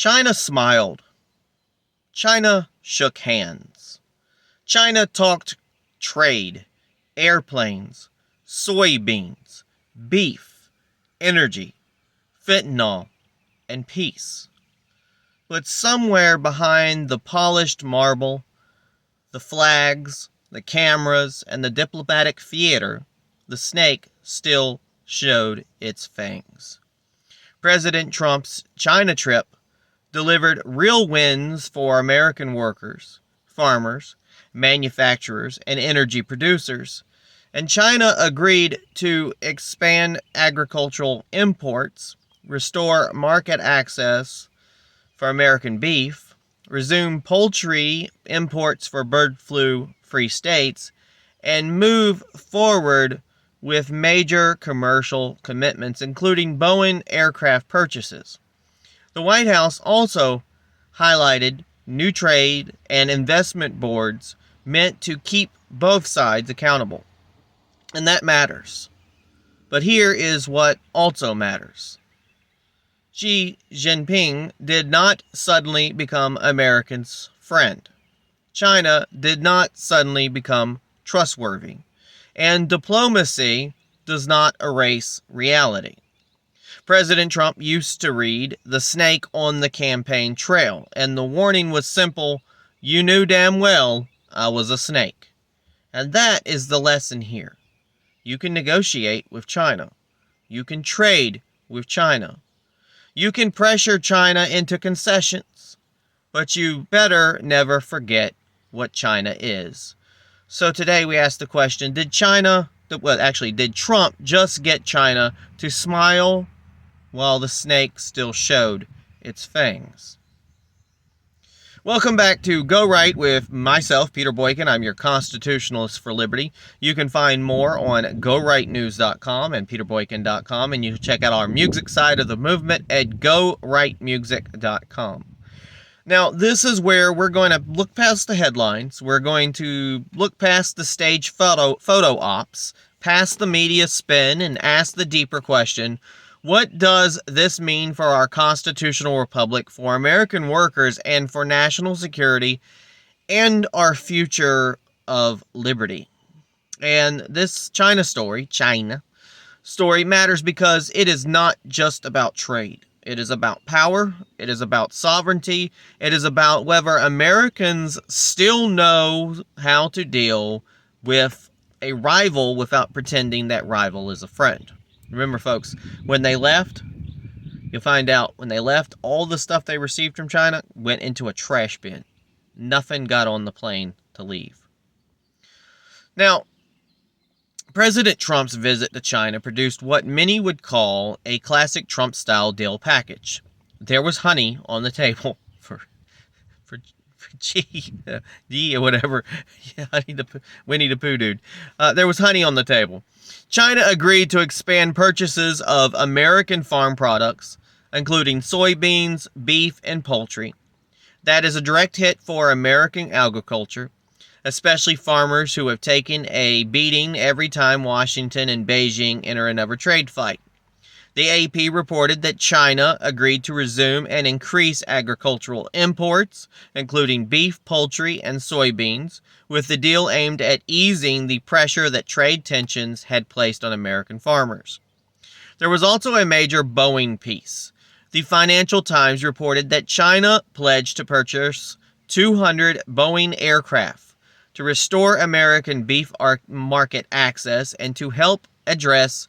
China smiled. China shook hands. China talked trade, airplanes, soybeans, beef, energy, fentanyl, and peace. But somewhere behind the polished marble, the flags, the cameras, and the diplomatic theater, the snake still showed its fangs. President Trump's China trip delivered real wins for American workers, farmers, manufacturers, and energy producers, and China agreed to expand agricultural imports, restore market access for American beef, resume poultry imports for bird flu-free states, and move forward with major commercial commitments, including Boeing aircraft purchases. The White House also highlighted new trade and investment boards meant to keep both sides accountable. And that matters. But here is what also matters. Xi Jinping did not suddenly become Americans' friend. China did not suddenly become trustworthy. And diplomacy does not erase reality. President Trump used to read the snake on the campaign trail, and the warning was simple: you knew damn well I was a snake. And that is the lesson here. You can negotiate with China. You can trade with China. You can pressure China into concessions, but you better never forget what China is. So today we ask the question, did Trump just get China to smile while the snake still showed its fangs? Welcome back to Go Right with myself, Peter Boykin. I'm your Constitutionalist for Liberty. You can find more on GoRightNews.com and PeterBoykin.com, and you can check out our music side of the movement at GoRightMusic.com. Now, this is where we're going to look past the headlines. We're going to look past the stage photo ops, past the media spin, and ask the deeper question: what does this mean for our constitutional republic, for American workers, and for national security, and our future of liberty? And this China story matters because it is not just about trade. It is about power. It is about sovereignty. It is about whether Americans still know how to deal with a rival without pretending that rival is a friend. Remember, folks, when they left, you'll find out when they left, all the stuff they received from China went into a trash bin. Nothing got on the plane to leave. Now, President Trump's visit to China produced what many would call a classic Trump-style deal package. There was honey on the table for G or whatever. Yeah, Winnie the Pooh dude. There was honey on the table. China agreed to expand purchases of American farm products, including soybeans, beef, and poultry. That is a direct hit for American agriculture, especially farmers who have taken a beating every time Washington and Beijing enter another trade fight. The AP reported that China agreed to resume and increase agricultural imports, including beef, poultry, and soybeans, with the deal aimed at easing the pressure that trade tensions had placed on American farmers. There was also a major Boeing piece. The Financial Times reported that China pledged to purchase 200 Boeing aircraft to restore American beef market access and to help address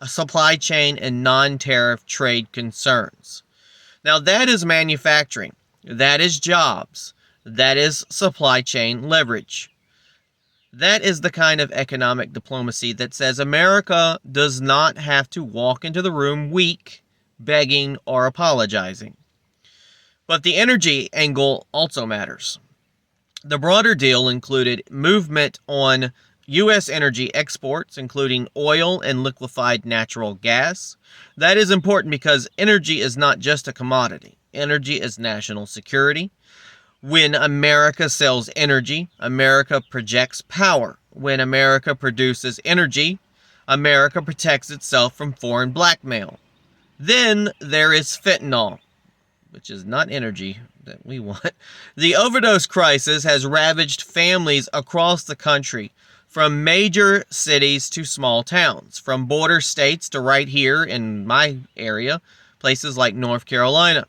supply chain and non-tariff trade concerns. Now, that is manufacturing. That is jobs. That is supply chain leverage. That is the kind of economic diplomacy that says America does not have to walk into the room weak, begging, or apologizing. But the energy angle also matters. The broader deal included movement on U.S. energy exports, including oil and liquefied natural gas. That is important because energy is not just a commodity. Energy is national security. When America sells energy, America projects power. When America produces energy, America protects itself from foreign blackmail. Then there is fentanyl. which is not energy that we want. The overdose crisis has ravaged families across the country, from major cities to small towns, from border states to right here in my area, places like North Carolina.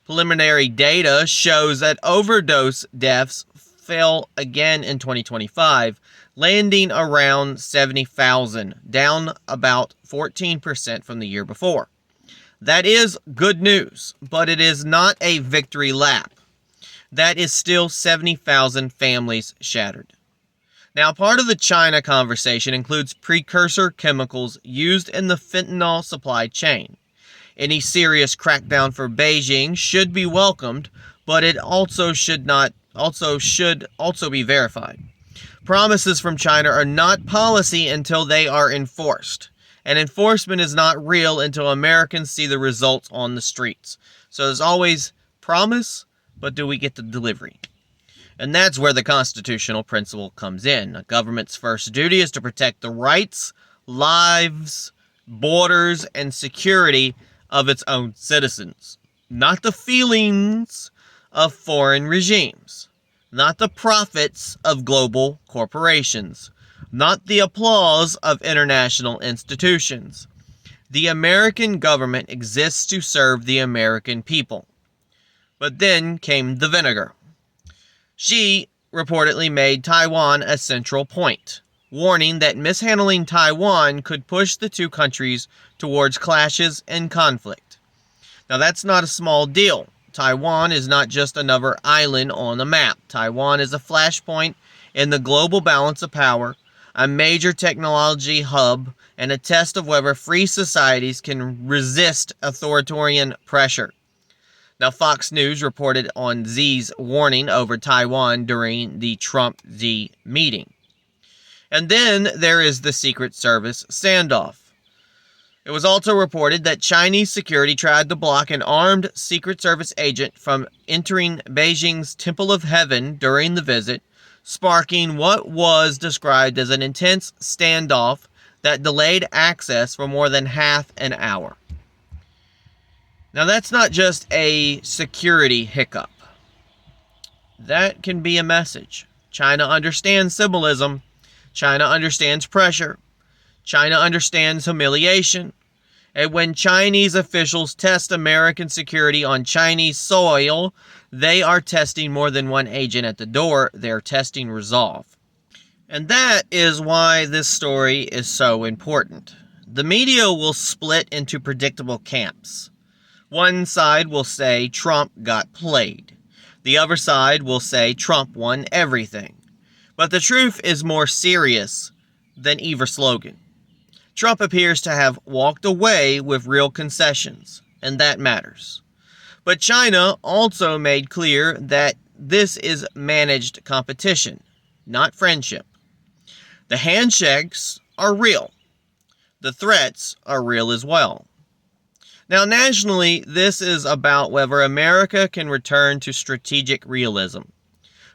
Preliminary data shows that overdose deaths fell again in 2025, landing around 70,000, down about 14% from the year before. That is good news, but it is not a victory lap. That is still 70,000 families shattered. Now, part of the China conversation includes precursor chemicals used in the fentanyl supply chain. Any serious crackdown for Beijing should be welcomed, but it should be verified. Promises from China are not policy until they are enforced, and enforcement is not real until Americans see the results on the streets. So there's always promise, but do we get the delivery? And that's where the constitutional principle comes in. A government's first duty is to protect the rights, lives, borders, and security of its own citizens, not the feelings of foreign regimes, not the profits of global corporations, not the applause of international institutions. The American government exists to serve the American people. But then came the vinegar. Xi reportedly made Taiwan a central point, warning that mishandling Taiwan could push the two countries towards clashes and conflict. Now, that's not a small deal. Taiwan is not just another island on the map. Taiwan is a flashpoint in the global balance of power, a major technology hub, and a test of whether free societies can resist authoritarian pressure. Now, Fox News reported on Xi's warning over Taiwan during the Trump-Xi meeting. And then there is the Secret Service standoff. It was also reported that Chinese security tried to block an armed Secret Service agent from entering Beijing's Temple of Heaven during the visit, sparking what was described as an intense standoff that delayed access for more than half an hour. Now, that's not just a security hiccup. That can be a message. China understands symbolism. China understands pressure. China understands humiliation. And when Chinese officials test American security on Chinese soil, they are testing more than one agent at the door. They're testing resolve. And that is why this story is so important. The media will split into predictable camps. One side will say Trump got played. The other side will say Trump won everything. But the truth is more serious than either slogan. Trump appears to have walked away with real concessions, and that matters. But China also made clear that this is managed competition, not friendship. The handshakes are real. The threats are real as well. Now, nationally, this is about whether America can return to strategic realism.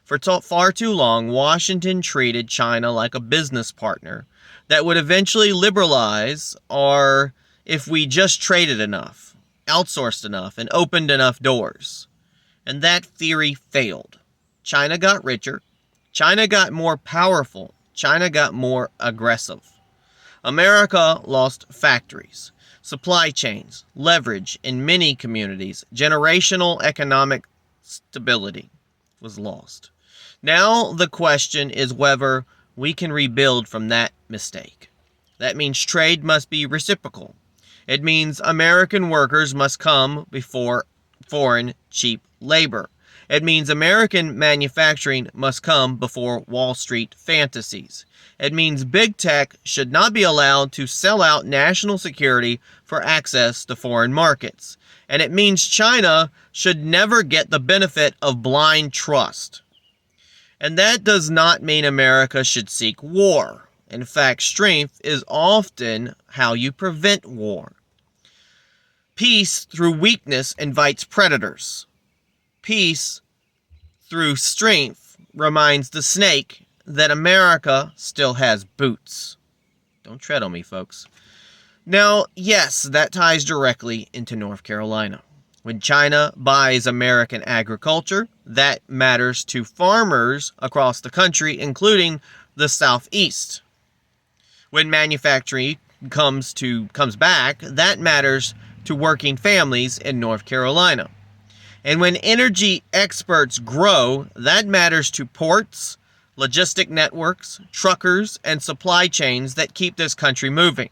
For far too long, Washington treated China like a business partner that would eventually liberalize, or if we just traded enough, outsourced enough, and opened enough doors. And that theory failed. China got richer. China got more powerful. China got more aggressive. America lost factories, supply chains, leverage in many communities. Generational economic stability was lost. Now the question is whether we can rebuild from that mistake. That means trade must be reciprocal. It means American workers must come before foreign cheap labor. It means American manufacturing must come before Wall Street fantasies. It means big tech should not be allowed to sell out national security for access to foreign markets. And it means China should never get the benefit of blind trust. And that does not mean America should seek war. In fact, strength is often how you prevent war. Peace through weakness invites predators. Peace through strength reminds the snake that America still has boots. Don't tread on me, folks. Now, yes, that ties directly into North Carolina. When China buys American agriculture, that matters to farmers across the country, including the Southeast. When manufacturing comes back, that matters to working families in North Carolina. And when energy exports grow, that matters to ports, logistic networks, truckers, and supply chains that keep this country moving.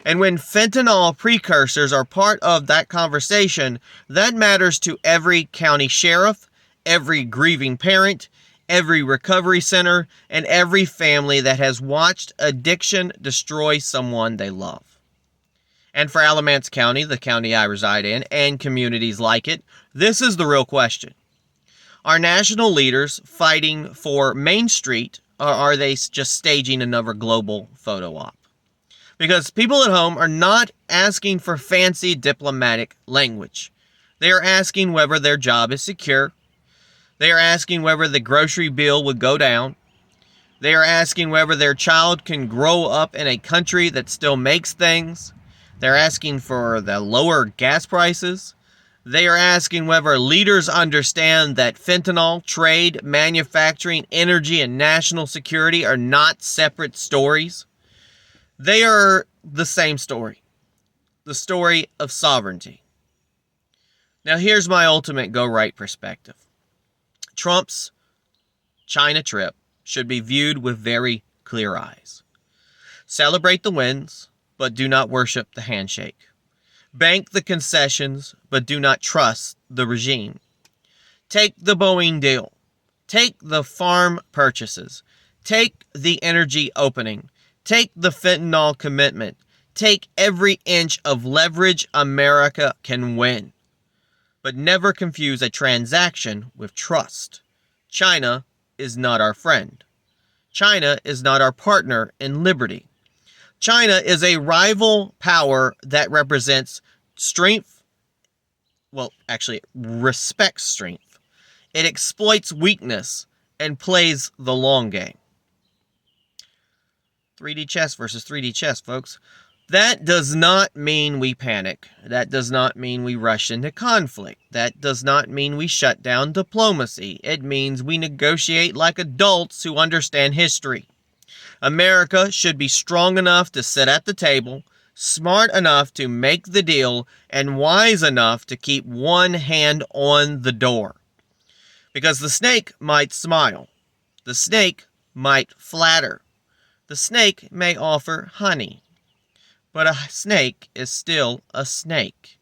And when fentanyl precursors are part of that conversation, that matters to every county sheriff, every grieving parent, every recovery center, and every family that has watched addiction destroy someone they love. And for Alamance County, the county I reside in, and communities like it, this is the real question. Are national leaders fighting for Main Street, or are they just staging another global photo op? Because people at home are not asking for fancy diplomatic language. They are asking whether their job is secure. They are asking whether the grocery bill would go down. They are asking whether their child can grow up in a country that still makes things. They're asking for the lower gas prices. They are asking whether leaders understand that fentanyl, trade, manufacturing, energy, and national security are not separate stories. They are the same story. The story of sovereignty. Now here's my ultimate go-right perspective. Trump's China trip should be viewed with very clear eyes. Celebrate the wins, but do not worship the handshake. Bank the concessions, but do not trust the regime. Take the Boeing deal. Take the farm purchases. Take the energy opening. Take the fentanyl commitment. Take every inch of leverage America can win. But never confuse a transaction with trust. China is not our friend. China is not our partner in liberty. China is a rival power that represents strength, respects strength. It exploits weakness and plays the long game. 3D chess versus 3D chess, folks. That does not mean we panic. That does not mean we rush into conflict. That does not mean we shut down diplomacy. It means we negotiate like adults who understand history. America should be strong enough to sit at the table, smart enough to make the deal, and wise enough to keep one hand on the door. Because the snake might smile. The snake might flatter. The snake may offer honey. But a snake is still a snake.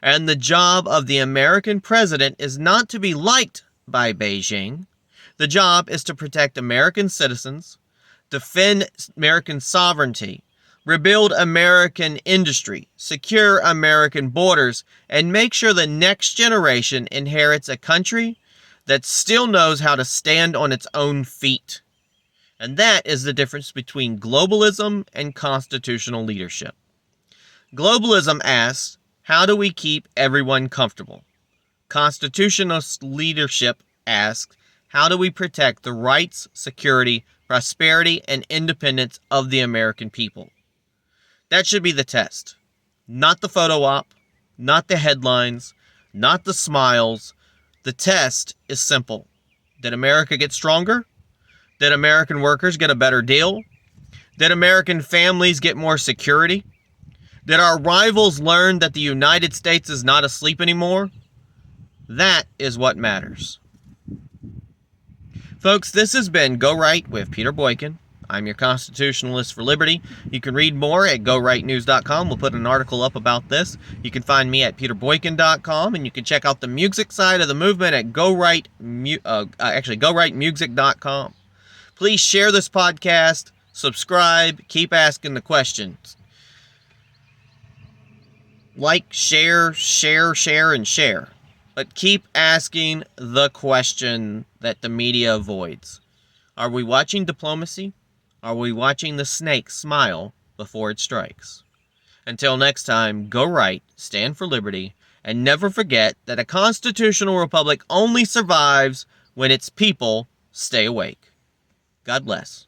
And the job of the American president is not to be liked by Beijing. The job is to protect American citizens, defend American sovereignty, rebuild American industry, secure American borders, and make sure the next generation inherits a country that still knows how to stand on its own feet. And that is the difference between globalism and constitutional leadership. Globalism asks, how do we keep everyone comfortable? Constitutionalist leadership asks, how do we protect the rights, security, prosperity, and independence of the American people? That should be the test. Not the photo op, not the headlines, not the smiles. The test is simple. Did America get stronger? Did American workers get a better deal? Did American families get more security? Did our rivals learn that the United States is not asleep anymore? That is what matters. Folks, this has been Go Right with Peter Boykin. I'm your constitutionalist for liberty. You can read more at GoRightNews.com. We'll put an article up about this. You can find me at PeterBoykin.com, and you can check out the music side of the movement at GoRightMusic.com. Please share this podcast, subscribe, keep asking the questions. Like, share, and share. But keep asking the question that the media avoids. Are we watching diplomacy? Are we watching the snake smile before it strikes? Until next time, go right, stand for liberty, and never forget that a constitutional republic only survives when its people stay awake. God bless.